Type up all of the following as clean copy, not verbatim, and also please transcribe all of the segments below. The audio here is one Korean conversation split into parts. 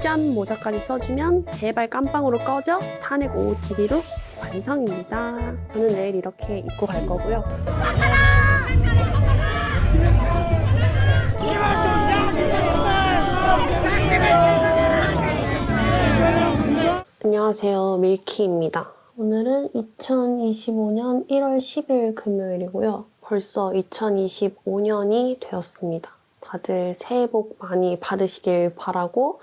짠 모자까지 써주면 제발 깜빵으로 꺼져 탄핵 OOTD로 완성입니다. 저는 내일 이렇게 입고 갈 거고요. 안녕하세요, 밀키입니다. 오늘은 2025년 1월 10일 금요일이고요. 벌써 2025년이 되었습니다. 다들 새해 복 많이 받으시길 바라고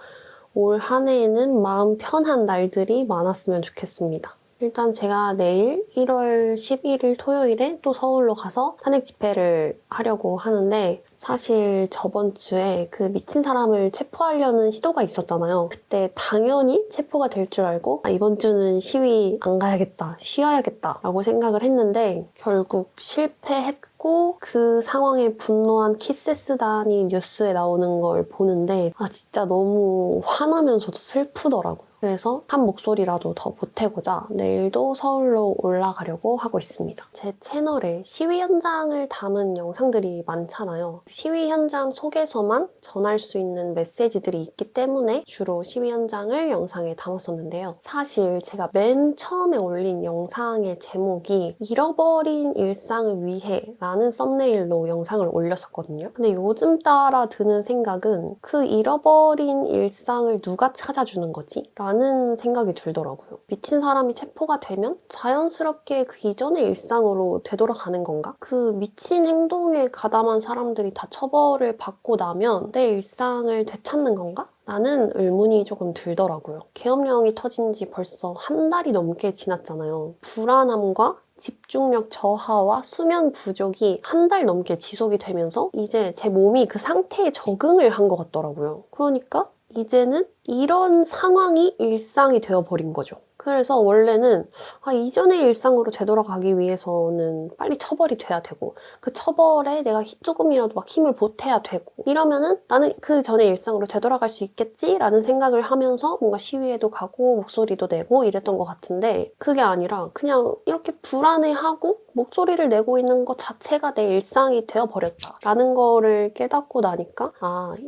올 한 해에는 마음 편한 날들이 많았으면 좋겠습니다. 일단 제가 내일 1월 11일 토요일에 또 서울로 가서 탄핵 집회를 하려고 하는데 사실 저번 주에 그 미친 사람을 체포하려는 시도가 있었잖아요. 그때 당연히 체포가 될 줄 알고 이번 주는 시위 안 가야겠다, 쉬어야겠다 라고 생각을 했는데 결국 실패했고 그 상황에 분노한 키세스단이 뉴스에 나오는 걸 보는데 진짜 너무 화나면서도 슬프더라고요. 그래서 한 목소리라도 더 보태고자 내일도 서울로 올라가려고 하고 있습니다. 제 채널에 시위 현장을 담은 영상들이 많잖아요. 시위 현장 속에서만 전할 수 있는 메시지들이 있기 때문에 주로 시위 현장을 영상에 담았었는데요. 사실 제가 맨 처음에 올린 영상의 제목이 잃어버린 일상을 위해 라는 썸네일로 영상을 올렸었거든요. 근데 요즘 따라 드는 생각은 그 잃어버린 일상을 누가 찾아주는 거지? 라는 생각이 들더라고요. 미친 사람이 체포가 되면 자연스럽게 그 이전의 일상으로 되돌아가는 건가? 그 미친 행동에 가담한 사람들이 다 처벌을 받고 나면 내 일상을 되찾는 건가? 라는 의문이 조금 들더라고요. 계엄령이 터진 지 벌써 한 달이 넘게 지났잖아요. 불안함과 집중력 저하와 수면 부족이 한 달 넘게 지속이 되면서 이제 제 몸이 그 상태에 적응을 한 것 같더라고요. 그러니까 이제는 이런 상황이 일상이 되어버린 거죠. 그래서 원래는 이전의 일상으로 되돌아가기 위해서는 빨리 처벌이 돼야 되고 그 처벌에 내가 조금이라도 막 힘을 보태야 되고 이러면은 나는 그 전의 일상으로 되돌아갈 수 있겠지라는 생각을 하면서 뭔가 시위에도 가고 목소리도 내고 이랬던 것 같은데 그게 아니라 그냥 이렇게 불안해하고 목소리를 내고 있는 것 자체가 내 일상이 되어버렸다라는 거를 깨닫고 나니까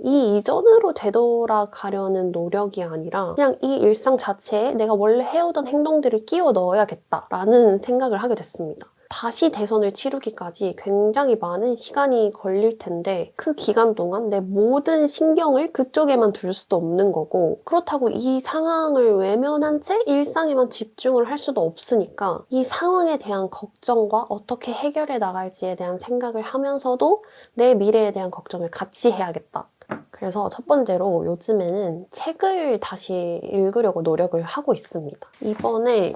이 이전으로 되돌아가려는 노력이 아니라 그냥 이 일상 자체에 내가 원래 해오던 행동들을 끼워 넣어야겠다라는 생각을 하게 됐습니다. 다시 대선을 치르기까지 굉장히 많은 시간이 걸릴 텐데 그 기간 동안 내 모든 신경을 그쪽에만 둘 수도 없는 거고 그렇다고 이 상황을 외면한 채 일상에만 집중을 할 수도 없으니까 이 상황에 대한 걱정과 어떻게 해결해 나갈지에 대한 생각을 하면서도 내 미래에 대한 걱정을 같이 해야겠다. 그래서 첫 번째로 요즘에는 책을 다시 읽으려고 노력을 하고 있습니다. 이번에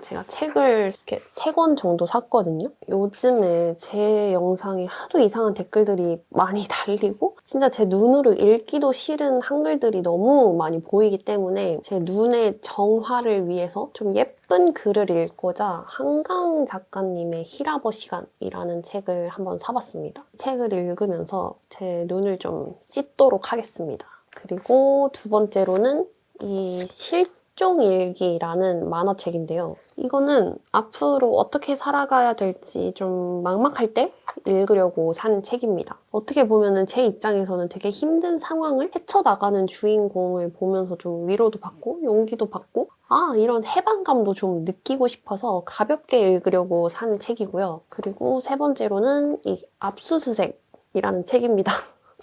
제가 책을 이렇게 3권 정도 샀거든요. 요즘에 제 영상에 하도 이상한 댓글들이 많이 달리고 진짜 제 눈으로 읽기도 싫은 한글들이 너무 많이 보이기 때문에 제 눈의 정화를 위해서 좀 예쁜 글을 읽고자 한강 작가님의 히라버 시간이라는 책을 한번 사봤습니다. 책을 읽으면서 제 눈을 좀 씻도록 하겠습니다. 그리고 두 번째로는 이 실종일기라는 만화책인데요. 이거는 앞으로 어떻게 살아가야 될지 좀 막막할 때 읽으려고 산 책입니다. 어떻게 보면은 제 입장에서는 되게 힘든 상황을 헤쳐나가는 주인공을 보면서 좀 위로도 받고 용기도 받고 이런 해방감도 좀 느끼고 싶어서 가볍게 읽으려고 산 책이고요. 그리고 세 번째로는 이 압수수색이라는 책입니다.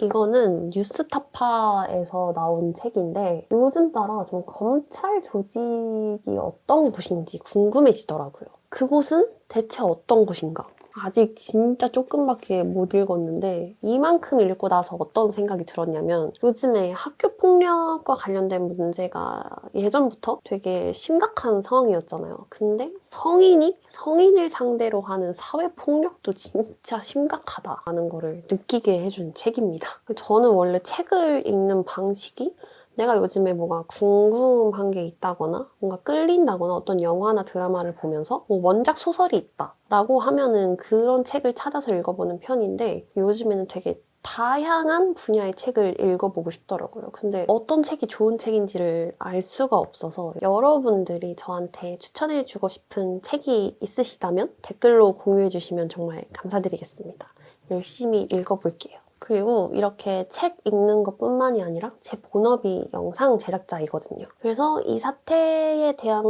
이거는 뉴스타파에서 나온 책인데 요즘 따라 좀 검찰 조직이 어떤 곳인지 궁금해지더라고요. 그곳은 대체 어떤 곳인가? 아직 진짜 조금밖에 못 읽었는데 이만큼 읽고 나서 어떤 생각이 들었냐면 요즘에 학교폭력과 관련된 문제가 예전부터 되게 심각한 상황이었잖아요. 근데 성인을 상대로 하는 사회폭력도 진짜 심각하다라는 거를 느끼게 해준 책입니다. 저는 원래 책을 읽는 방식이 내가 요즘에 뭐가 궁금한 게 있다거나 뭔가 끌린다거나 어떤 영화나 드라마를 보면서 원작 소설이 있다라고 하면은 그런 책을 찾아서 읽어보는 편인데 요즘에는 되게 다양한 분야의 책을 읽어보고 싶더라고요. 근데 어떤 책이 좋은 책인지를 알 수가 없어서 여러분들이 저한테 추천해주고 싶은 책이 있으시다면 댓글로 공유해주시면 정말 감사드리겠습니다. 열심히 읽어볼게요. 그리고 이렇게 책 읽는 것뿐만이 아니라 제 본업이 영상 제작자이거든요. 그래서 이 사태에 대한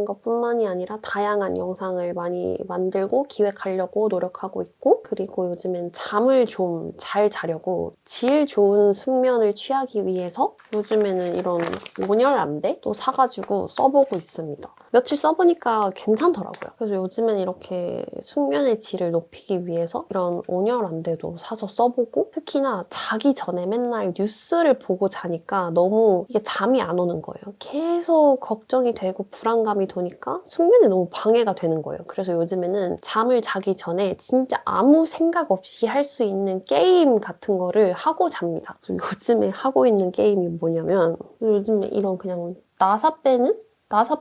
것뿐만이 아니라 다양한 영상을 많이 만들고 기획하려고 노력하고 있고, 그리고 요즘엔 잠을 좀 잘 자려고 질 좋은 숙면을 취하기 위해서 요즘에는 이런 온열안대 또 사가지고 써보고 있습니다. 며칠 써보니까 괜찮더라고요. 그래서 요즘엔 이렇게 숙면의 질을 높이기 위해서 이런 온열안대도 사서 써보고, 특히나 자기 전에 맨날 뉴스를 보고 자니까 너무 이게 잠이 안 오는 거예요. 계속 걱정이 되고 불안감이 도니까 숙면에 너무 방해가 되는 거예요. 그래서 요즘에는 잠을 자기 전에 진짜 아무 생각 없이 할 수 있는 게임 같은 거를 하고 잡니다. 요즘에 하고 있는 게임이 뭐냐면, 요즘에 이런 그냥 나사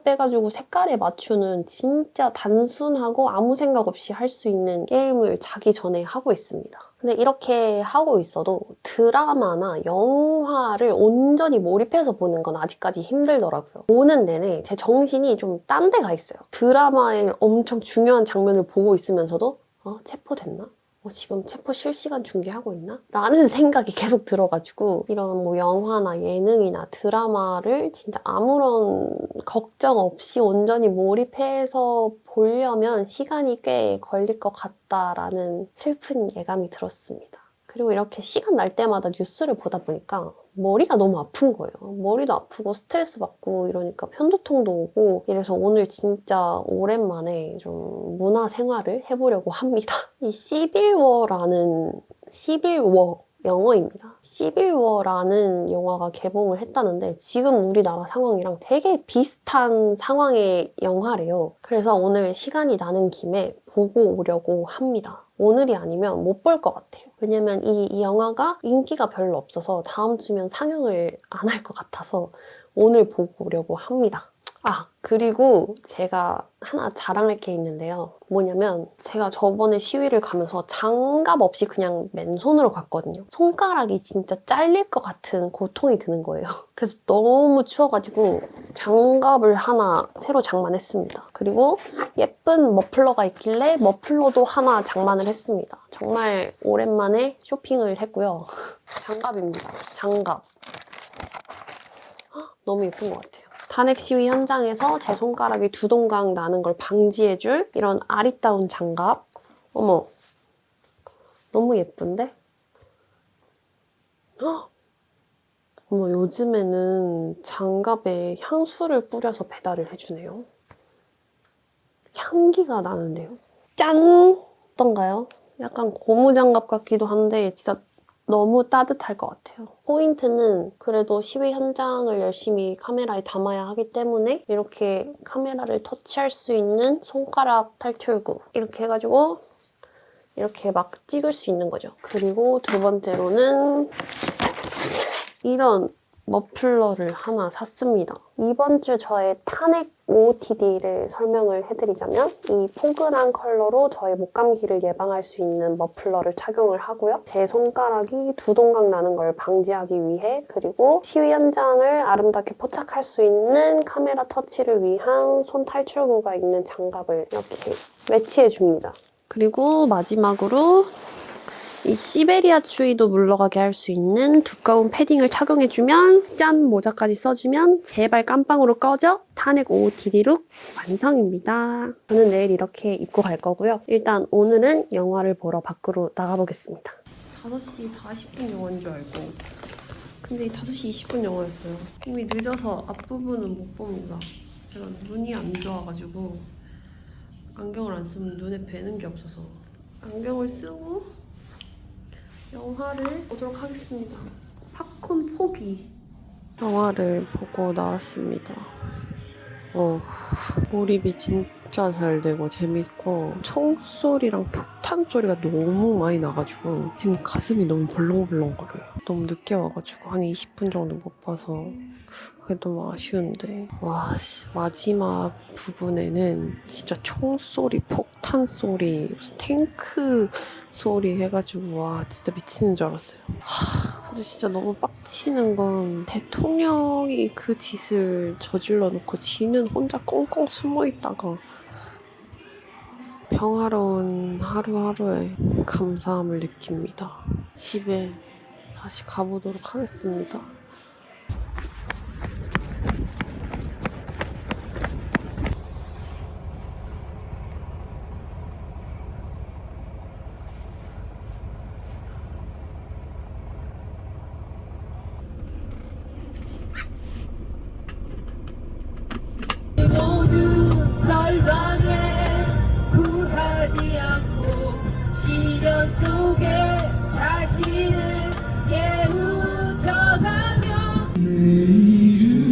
빼가지고 색깔에 맞추는 진짜 단순하고 아무 생각 없이 할 수 있는 게임을 자기 전에 하고 있습니다. 근데 이렇게 하고 있어도 드라마나 영화를 온전히 몰입해서 보는 건 아직까지 힘들더라고요. 보는 내내 제 정신이 좀 딴 데 가 있어요. 드라마의 엄청 중요한 장면을 보고 있으면서도 체포됐나? 지금 체포 실시간 중계하고 있나? 라는 생각이 계속 들어가지고, 이런 뭐 영화나 예능이나 드라마를 진짜 아무런 걱정 없이 온전히 몰입해서 보려면 시간이 꽤 걸릴 것 같다라는 슬픈 예감이 들었습니다. 그리고 이렇게 시간 날 때마다 뉴스를 보다 보니까 머리가 너무 아픈 거예요. 머리도 아프고 스트레스 받고 이러니까 편두통도 오고, 이래서 오늘 진짜 오랜만에 좀 문화 생활을 해보려고 합니다. 이 시빌워 영어입니다. 시빌워라는 영화가 개봉을 했다는데 지금 우리나라 상황이랑 되게 비슷한 상황의 영화래요. 그래서 오늘 시간이 나는 김에 보고 오려고 합니다. 오늘이 아니면 못 볼 것 같아요. 왜냐면 이 영화가 인기가 별로 없어서 다음 주면 상영을 안 할 것 같아서 오늘 보고 오려고 합니다. 그리고 제가 하나 자랑할 게 있는데요. 뭐냐면 제가 저번에 시위를 가면서 장갑 없이 그냥 맨손으로 갔거든요. 손가락이 진짜 잘릴 것 같은 고통이 드는 거예요. 그래서 너무 추워가지고 장갑을 하나 새로 장만했습니다. 그리고 예쁜 머플러가 있길래 머플러도 하나 장만을 했습니다. 정말 오랜만에 쇼핑을 했고요. 장갑입니다. 장갑. 너무 예쁜 것 같아요. 탄핵 시위 현장에서 제 손가락이 두 동강 나는 걸 방지해줄 이런 아리따운 장갑. 어머, 너무 예쁜데? 어머, 요즘에는 장갑에 향수를 뿌려서 배달을 해주네요. 향기가 나는데요. 짠! 어떤가요? 약간 고무장갑 같기도 한데 진짜 너무 따뜻할 것 같아요. 포인트는 그래도 시위 현장을 열심히 카메라에 담아야 하기 때문에 이렇게 카메라를 터치할 수 있는 손가락 탈출구, 이렇게 해가지고 이렇게 막 찍을 수 있는 거죠. 그리고 두 번째로는 이런 머플러를 하나 샀습니다. 이번 주 저의 탄핵 OOTD를 설명을 해드리자면, 이 포근한 컬러로 저의 목감기를 예방할 수 있는 머플러를 착용을 하고요. 제 손가락이 두 동강 나는 걸 방지하기 위해, 그리고 시위 현장을 아름답게 포착할 수 있는 카메라 터치를 위한 손 탈출구가 있는 장갑을 이렇게 매치해줍니다. 그리고 마지막으로 이 시베리아 추위도 물러가게 할 수 있는 두꺼운 패딩을 착용해주면, 짠! 모자까지 써주면 제발 깜빵으로 꺼져! 탄핵 OOTD 룩 완성입니다. 저는 내일 이렇게 입고 갈 거고요. 일단 오늘은 영화를 보러 밖으로 나가보겠습니다. 5시 40분 영화인 줄 알고, 근데 5시 20분 영화였어요. 이미 늦어서 앞부분은 못 봅니다. 제가 눈이 안 좋아가지고 안경을 안 쓰면 눈에 뵈는 게 없어서 안경을 쓰고 영화를 보도록 하겠습니다. 팝콘 포기. 영화를 보고 나왔습니다. 몰입이 진짜 잘 되고 재밌고, 총소리랑 폭탄 소리가 너무 많이 나가지고 지금 가슴이 너무 벌렁벌렁거려요. 너무 늦게 와가지고 한 20분 정도 못 봐서 그게 너무 아쉬운데, 마지막 부분에는 진짜 총소리, 폭탄 소리, 무슨 탱크 소리 해가지고 진짜 미치는 줄 알았어요. 근데 진짜 너무 빡치는 건, 대통령이 그 짓을 저질러 놓고 지는 혼자 꽁꽁 숨어 있다가 평화로운 하루하루에 감사함을 느낍니다. 집에 다시 가보도록 하겠습니다. 모두 절망에 굴하지 않고 시련 속에 자신을 깨우쳐가며 내 이름은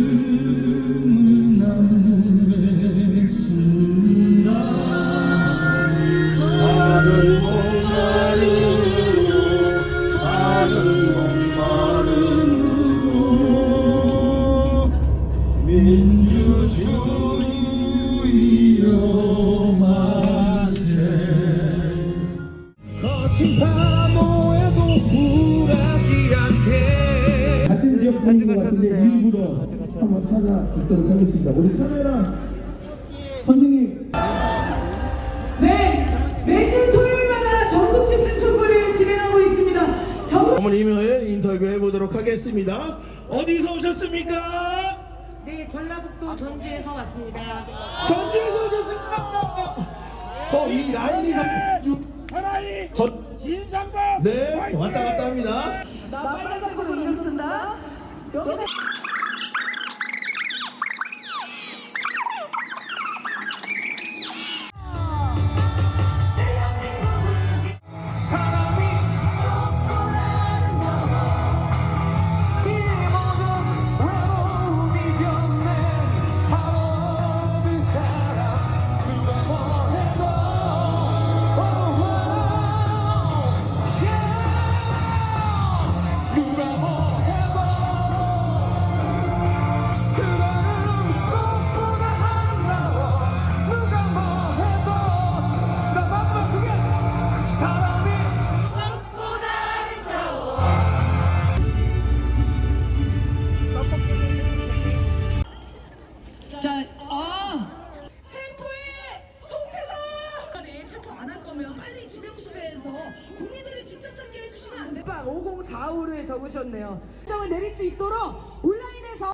나무에 쓴다 다른 목마름으로 다른 목마름으로 민주주의여 만세 거친 파도에도 굴하지 않게 같은 지역 분인 것 같은데 일부러 한번 찾아뵙도록 하겠습니다. 우리 카메라 선생님. 네, 매주 토요일마다 전국 집중 촛불을 진행하고 있습니다. 전국 어머님을 인터뷰해 보도록 하겠습니다. 어디서 오셨습니까? 네, 전라북도 전주에서 왔습니다. 전주에서 오셨습니까? 이 라인이 하나이 진상박 네 왔다 갔다 합니다. 나 빨간색으로 이름 쓴다. 여기서 체포해! 송태선! 체포 안 할 거면 빨리 지명수배해서 국민들이 직접 찾게 해주시면 안 돼? 5045를 적으셨네요. 결정을 내릴 수 있도록 온라인에서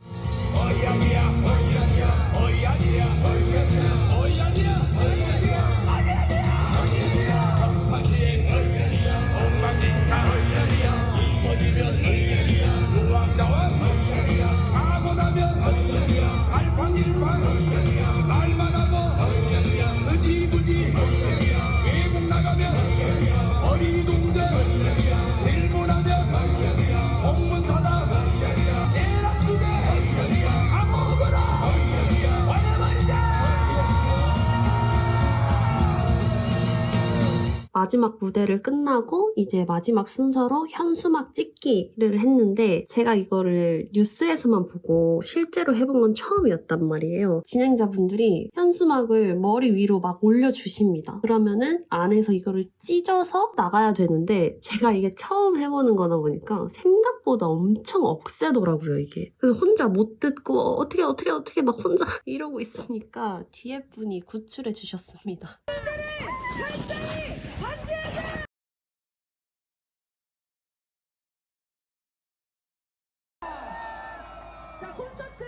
마지막 무대를 끝나고 이제 마지막 순서로 현수막 찍기를 했는데 제가 이거를 뉴스에서만 보고 실제로 해본 건 처음이었단 말이에요. 진행자분들이 현수막을 머리 위로 막 올려주십니다. 그러면은 안에서 이거를 찢어서 나가야 되는데 제가 이게 처음 해보는 거다 보니까 생각보다 엄청 억세더라고요, 이게. 그래서 혼자 못 듣고 어떻게 막 혼자 이러고 있으니까 뒤에 분이 구출해 주셨습니다. 자, 콘서트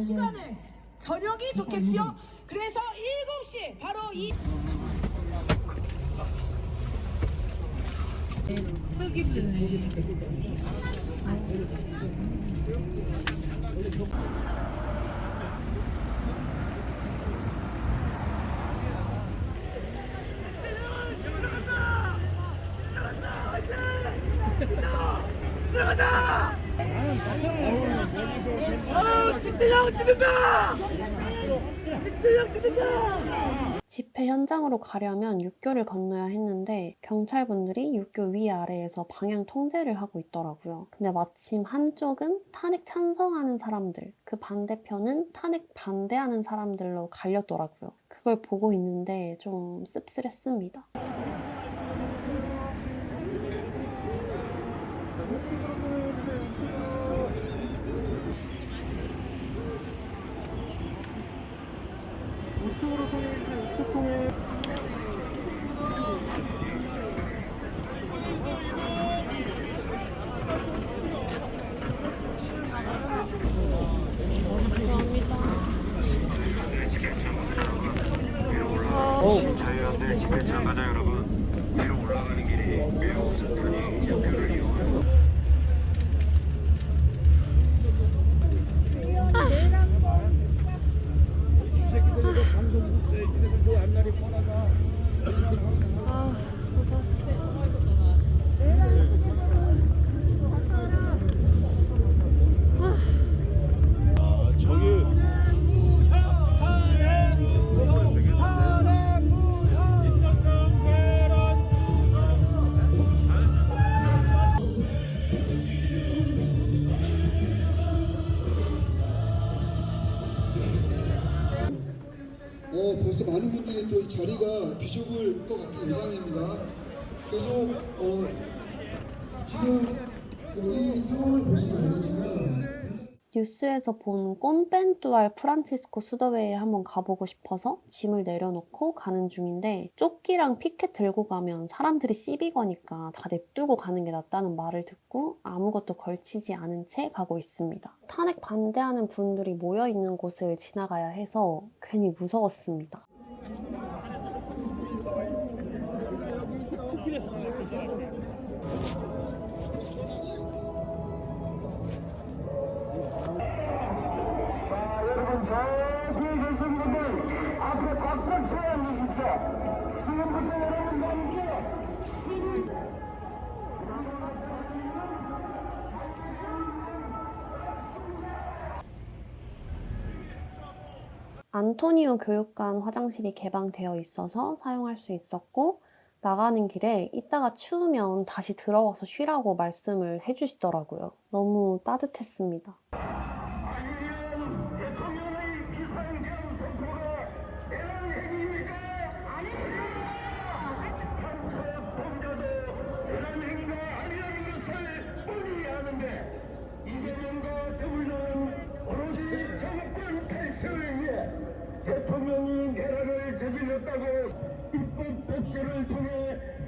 시간을 저녁이 좋겠지요? 그래서 7시 바로 이 집회 현장으로 가려면 육교를 건너야 했는데 경찰분들이 육교 위아래에서 방향 통제를 하고 있더라고요. 근데 마침 한쪽은 탄핵 찬성하는 사람들, 그 반대편은 탄핵 반대하는 사람들로 갈렸더라고요. 그걸 보고 있는데 좀 씁쓸했습니다. 우측으로 통해주세요. 우측 통해. 자유연대 집회 참가자 여러분, 위로 올라가는 길이 매우 천천히 역교를 이용하여 벌써 많은 분들이 또 이 자리가 비좁을 것 같은 예상입니다. 계속 지금 여기 상황을 보시면 알겠지만 뉴스에서 본 꼰벤뚜알 프란치스코 수도회에 한번 가보고 싶어서 짐을 내려놓고 가는 중인데 조끼랑 피켓 들고 가면 사람들이 시비 거니까 다 냅두고 가는 게 낫다는 말을 듣고 아무것도 걸치지 않은 채 가고 있습니다. 탄핵 반대하는 분들이 모여있는 곳을 지나가야 해서 괜히 무서웠습니다. 여러분 저기 계신 분들 앞에 꽉꽉 세워 주십시오. 지금부터 여러분과 함께 안토니오 교육관 화장실이 개방되어 있어서 사용할 수 있었고 나가는 길에 이따가 추우면 다시 들어와서 쉬라고 말씀을 해주시더라고요. 너무 따뜻했습니다. 대통령의 비상경 선포가 대란 행위입니까? 아닙니다. 범죄도 대란 행위가 아니라는 것을 뻔히 아는데 이재명과 더불어는 오로지 정권 탈퇴를 위해 대통령이 내란을 저질렀다고 입법 독재를 통해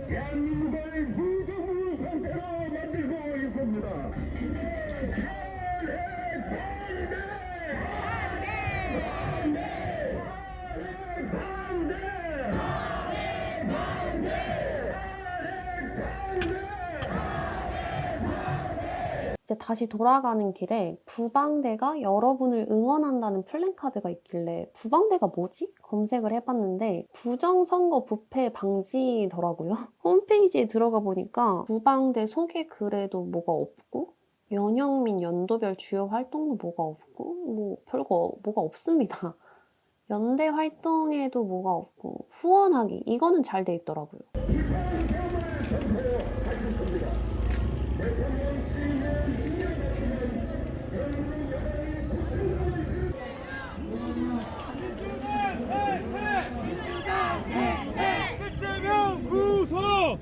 대한민국을 무정부 상태로 만들고 있습니다. 이제 다시 돌아가는 길에 부방대가 여러분을 응원한다는 플랜카드가 있길래 부방대가 뭐지? 검색을 해봤는데 부정선거 부패 방지더라고요. 홈페이지에 들어가 보니까 부방대 소개 글에도 뭐가 없고 연영민 연도별 주요 활동도 뭐가 없고 뭐 별거 뭐가 없습니다. 연대 활동에도 뭐가 없고 후원하기 이거는 잘 돼 있더라고요. 이재명 구속!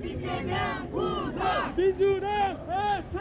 민주당 해체!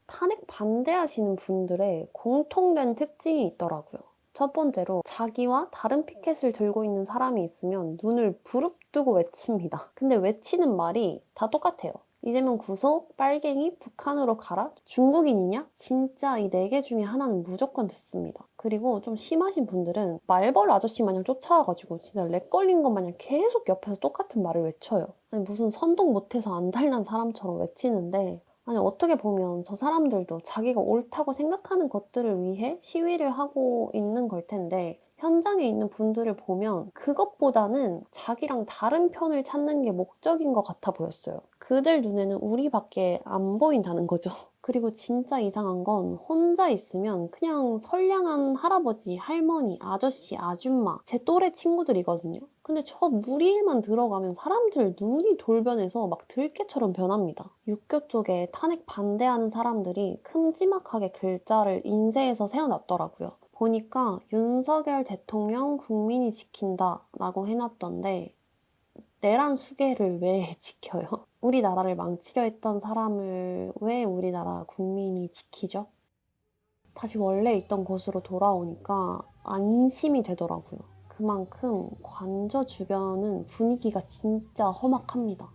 탄핵 반대하시는 분들의 공통된 특징이 있더라고요. 첫 번째로 자기와 다른 피켓을 들고 있는 사람이 있으면 눈을 부릅뜨고 외칩니다. 근데 외치는 말이 다 똑같아요. 이재명 구속, 빨갱이, 북한으로 가라, 중국인이냐? 진짜 이 4개 중에 하나는 무조건 듣습니다. 그리고 좀 심하신 분들은 말벌 아저씨 마냥 쫓아와가지고 진짜 렉 걸린 것 마냥 계속 옆에서 똑같은 말을 외쳐요. 아니 무슨 선동 못해서 안달난 사람처럼 외치는데 아니 어떻게 보면 저 사람들도 자기가 옳다고 생각하는 것들을 위해 시위를 하고 있는 걸 텐데 현장에 있는 분들을 보면 그것보다는 자기랑 다른 편을 찾는 게 목적인 것 같아 보였어요. 그들 눈에는 우리밖에 안 보인다는 거죠. 그리고 진짜 이상한 건 혼자 있으면 그냥 선량한 할아버지, 할머니, 아저씨, 아줌마 제 또래 친구들이거든요. 근데 저 무리에만 들어가면 사람들 눈이 돌변해서 막 들깨처럼 변합니다. 육교 쪽에 탄핵 반대하는 사람들이 큼지막하게 글자를 인쇄해서 세워놨더라고요. 보니까 윤석열 대통령 국민이 지킨다 라고 해놨던데 내란 수계를 왜 지켜요? 우리나라를 망치려 했던 사람을 왜 우리나라 국민이 지키죠? 다시 원래 있던 곳으로 돌아오니까 안심이 되더라고요. 그만큼 관저 주변은 분위기가 진짜 험악합니다.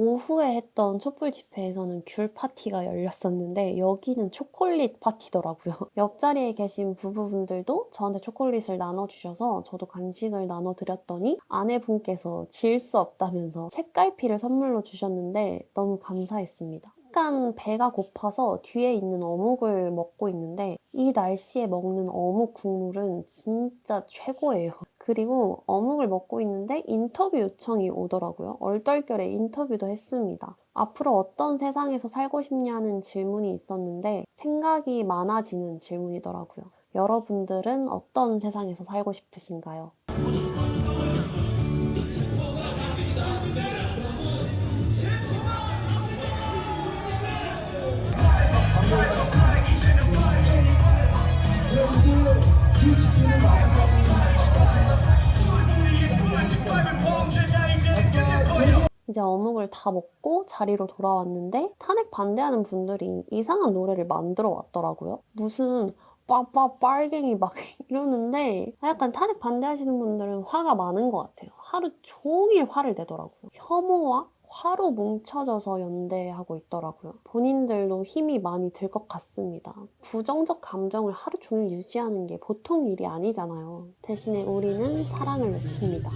오후에 했던 촛불 집회에서는 귤 파티가 열렸었는데 여기는 초콜릿 파티더라고요. 옆자리에 계신 부부분들도 저한테 초콜릿을 나눠주셔서 저도 간식을 나눠드렸더니 아내분께서 질 수 없다면서 책갈피를 선물로 주셨는데 너무 감사했습니다. 약간 배가 고파서 뒤에 있는 어묵을 먹고 있는데 이 날씨에 먹는 어묵 국물은 진짜 최고예요. 그리고 어묵을 먹고 있는데 인터뷰 요청이 오더라고요. 얼떨결에 인터뷰도 했습니다. 앞으로 어떤 세상에서 살고 싶냐는 질문이 있었는데 생각이 많아지는 질문이더라고요. 여러분들은 어떤 세상에서 살고 싶으신가요? 이 집회는 마무리하는 시간이 이제 어묵을 다 먹고 자리로 돌아왔는데 탄핵 반대하는 분들이 이상한 노래를 만들어 왔더라고요. 무슨 빨갱이 막 이러는데 약간 탄핵 반대하시는 분들은 화가 많은 것 같아요. 하루 종일 화를 내더라고요. 혐오와 화로 뭉쳐져서 연대하고 있더라고요. 본인들도 힘이 많이 들 것 같습니다. 부정적 감정을 하루 종일 유지하는 게 보통 일이 아니잖아요. 대신에 우리는 사랑을 외칩니다.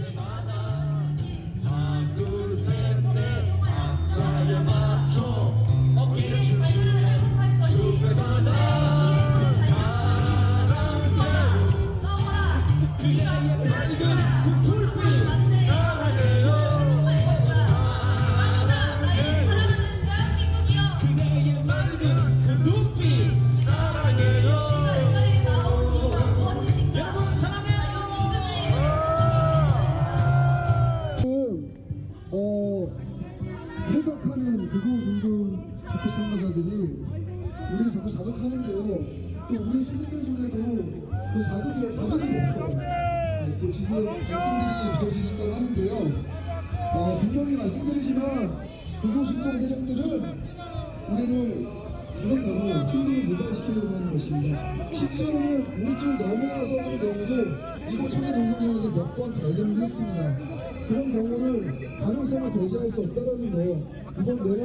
생각하는 극우운동 집회 참가자들이 우리를 자꾸 자극하는데요. 또 우리 시민들 중에도 그 자극이 됐어요. 네, 또 지금 갈등들이 빚어지기도 하는데요. 분명히 말씀드리지만 극우운동 세력들은 우리를 자극하고 충동을 유발시키려고 하는 것입니다. 심지어는 우리 쪽 넘어와서 하는 경우도 이곳 청해동성에서 몇 번 발견을 했습니다. 그런 경우를 가능성을 배제할 수 없다는 거, 이번 내란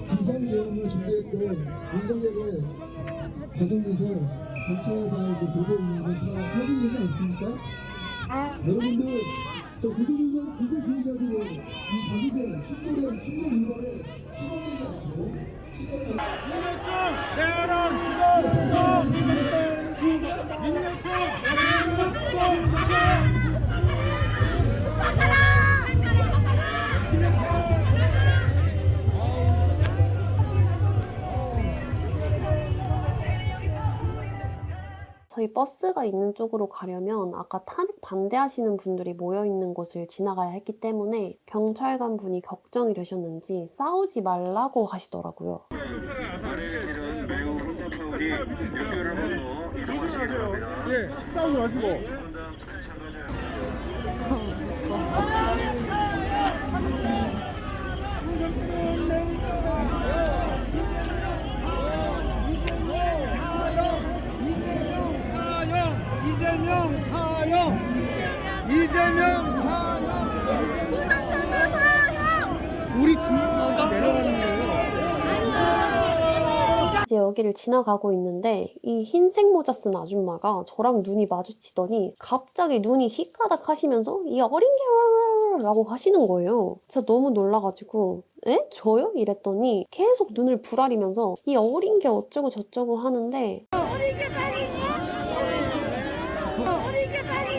비상계엄을 준비했던 윤석열의 과정에서 경찰과 도대위가 다 확인되지 않습니까? 여러분들, 저 구구주의자들의 이 자극에 청년 인권에 수긍되지 않고 민주총 내란 주동 민주총 내란 주동 저희 버스가 있는 쪽으로 가려면 아까 탄핵 반대하시는 분들이 모여있는 곳을 지나가야 했기 때문에 경찰관 분이 걱정이 되셨는지 싸우지 말라고 하시더라고요. 아래의 길은 매우 혼잡하오니 역교를 건너 이동하시기 바랍니다. 예, 싸우지 마시고. 분당 참가자 이재명 사형! 이재명 사형! 부정선거 사형! 우리 중앙 내려가는 거예요. 이제 여기를 지나가고 있는데 이 흰색 모자 쓴 아줌마가 저랑 눈이 마주치더니 갑자기 눈이 휘가닥 하시면서 이 어린 게 라고 하시는 거예요. 진짜 너무 놀라가지고 에? 저요? 이랬더니 계속 눈을 부라리면서 이 어린 게 어쩌고 저쩌고 하는데 어린 게 말이냐? 어린 게 말이냐?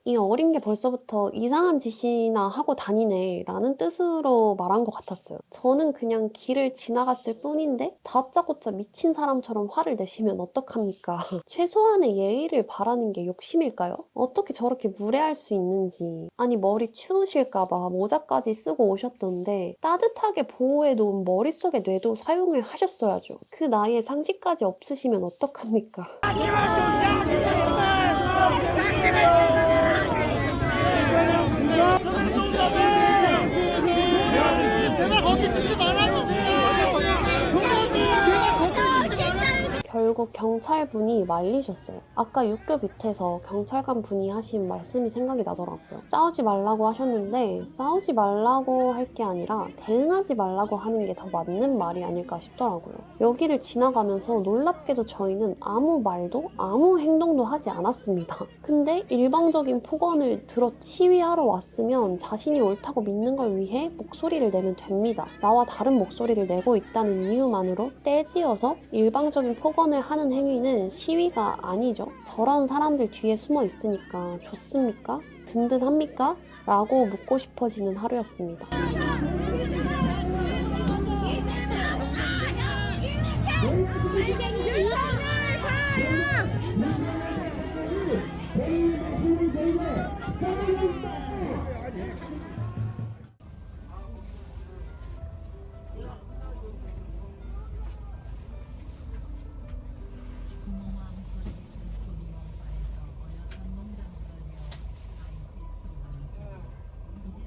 이 어린 게 벌써부터 이상한 짓이나 하고 다니네 라는 뜻으로 말한 것 같았어요. 저는 그냥 길을 지나갔을 뿐인데 다짜고짜 미친 사람처럼 화를 내시면 어떡합니까? 최소한의 예의를 바라는 게 욕심일까요? 어떻게 저렇게 무례할 수 있는지. 아니 머리 추우실까봐 모자까지 쓰고 오셨던데 따뜻하게 보호해놓은 머릿속의 뇌도 사용을 하셨어야죠. 그 나이에 상식까지 없으시면 어떡합니까? 야, 결국 경찰분이 말리셨어요. 아까 육교 밑에서 경찰관 분이 하신 말씀이 생각이 나더라고요. 싸우지 말라고 하셨는데 싸우지 말라고 할 게 아니라 대응하지 말라고 하는 게 더 맞는 말이 아닐까 싶더라고요. 여기를 지나가면서 놀랍게도 저희는 아무 말도 아무 행동도 하지 않았습니다. 근데 일방적인 폭언을 들어 시위하러 왔으면 자신이 옳다고 믿는 걸 위해 목소리를 내면 됩니다. 나와 다른 목소리를 내고 있다는 이유만으로 떼지어서 일방적인 폭언을 하는 행위는 시위가 아니죠. 저런 사람들 뒤에 숨어 있으니까 좋습니까? 든든합니까? 라고 묻고 싶어지는 하루였습니다. 이재명 사형!